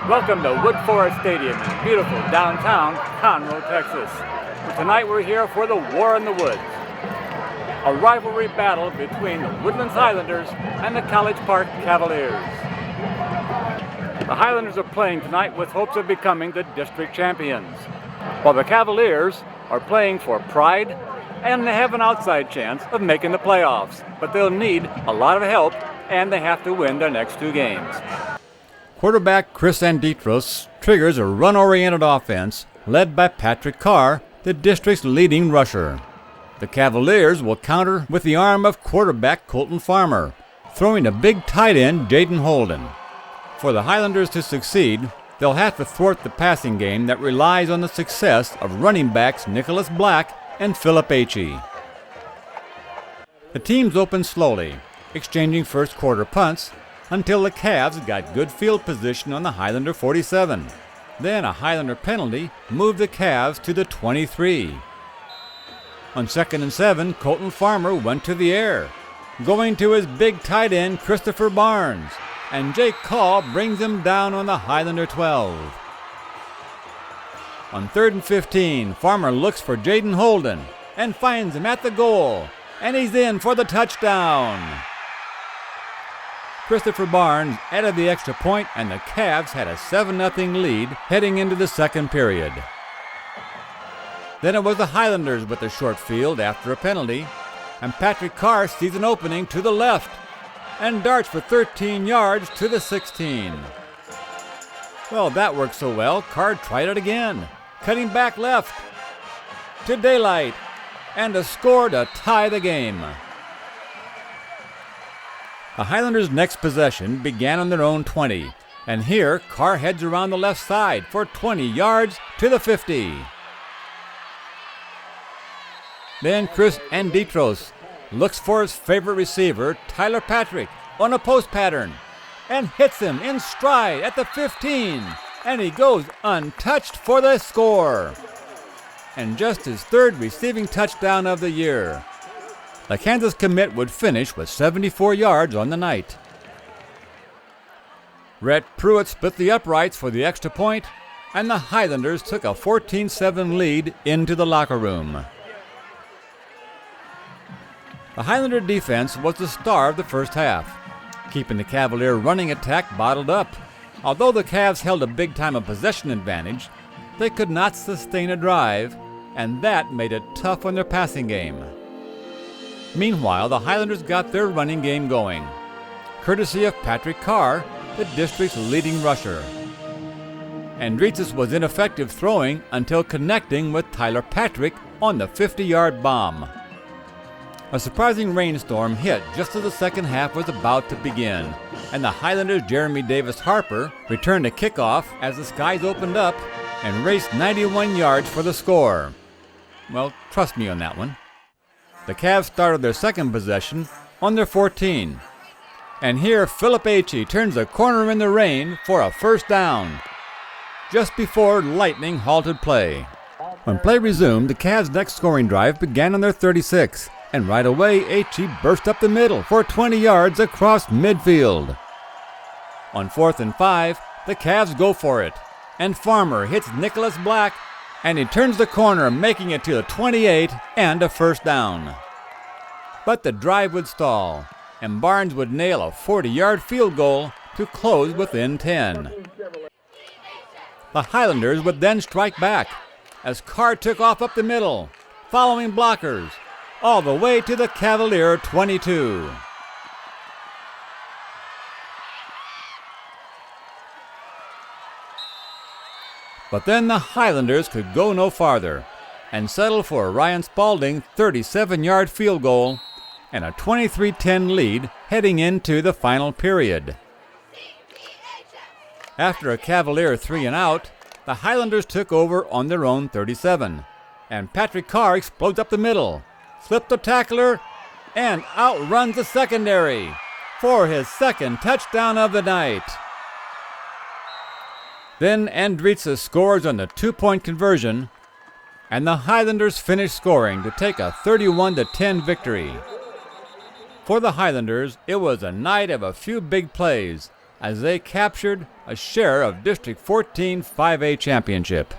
Welcome to Wood Forest Stadium in beautiful downtown Conroe, Texas. Tonight we're here for the War in the Woods, a rivalry battle between the Woodlands Highlanders and the College Park Cavaliers. The Highlanders are playing tonight with hopes of becoming the district champions, while the Cavaliers are playing for pride and they have an outside chance of making the playoffs, but they'll need a lot of help and they have to win their next two games. Quarterback Chris Anditros triggers a run-oriented offense led by Patrick Carr, the district's leading rusher. The Cavaliers will counter with the arm of quarterback Colton Farmer, throwing a big tight end Jaden Holden. For the Highlanders to succeed, they'll have to thwart the passing game that relies on the success of running backs Nicholas Black and Philip Achey. The teams opened slowly, exchanging first quarter punts until the Cavs got good field position on the Highlander 47. Then a Highlander penalty moved the Cavs to the 23. On 2nd and 7, Colton Farmer went to the air, going to his big tight end Christopher Barnes, and Jake Call brings him down on the Highlander 12. On 3rd and 15, Farmer looks for Jaden Holden and finds him at the goal, and he's in for the touchdown. Christopher Barnes added the extra point, and the Cavs had a 7-0 lead heading into the second period. Then it was the Highlanders with the short field after a penalty, and Patrick Carr sees an opening to the left and darts for 13 yards to the 16. Well, that worked so well, Carr tried it again, cutting back left to daylight and a score to tie the game. The Highlanders' next possession began on their own 20, and here Carr heads around the left side for 20 yards to the 50. Then Chris Anditros looks for his favorite receiver, Tyler Patrick, on a post pattern, and hits him in stride at the 15, and he goes untouched for the score. And just his third receiving touchdown of the year. The Kansas commit would finish with 74 yards on the night. Rhett Pruitt split the uprights for the extra point, and the Highlanders took a 14-7 lead into the locker room. The Highlander defense was the star of the first half, keeping the Cavalier running attack bottled up. Although the Cavs held a big time of possession advantage, they could not sustain a drive, and that made it tough on their passing game. Meanwhile, the Highlanders got their running game going, courtesy of Patrick Carr, the district's leading rusher. Andritsis was ineffective throwing until connecting with Tyler Patrick on the 50-yard bomb. A surprising rainstorm hit just as the second half was about to begin, and the Highlanders' Jeremy Davis Harper returned a kickoff as the skies opened up and raced 91 yards for the score. Well, trust me on that one. The Cavs started their second possession on their 14. And here Philip Achey turns a corner in the rain for a first down, just before lightning halted play. When play resumed, the Cavs' next scoring drive began on their 36, and right away Achey burst up the middle for 20 yards across midfield. On 4th and 5, the Cavs go for it, and Farmer hits Nicholas Black, and he turns the corner, making it to the 28 and a first down. But the drive would stall, and Barnes would nail a 40-yard field goal to close within 10. The Highlanders would then strike back as Carr took off up the middle, following blockers, all the way to the Cavalier 22. But then the Highlanders could go no farther and settle for a Ryan Spalding 37-yard field goal and a 23-10 lead heading into the final period. After a Cavalier 3-and-out, the Highlanders took over on their own 37, and Patrick Carr explodes up the middle, slipped the tackler, and outruns the secondary for his second touchdown of the night. Then Andritsis scores on the 2-point conversion, and the Highlanders finish scoring to take a 31-10 victory. For the Highlanders, it was a night of a few big plays, as they captured a share of District 14 5A championship.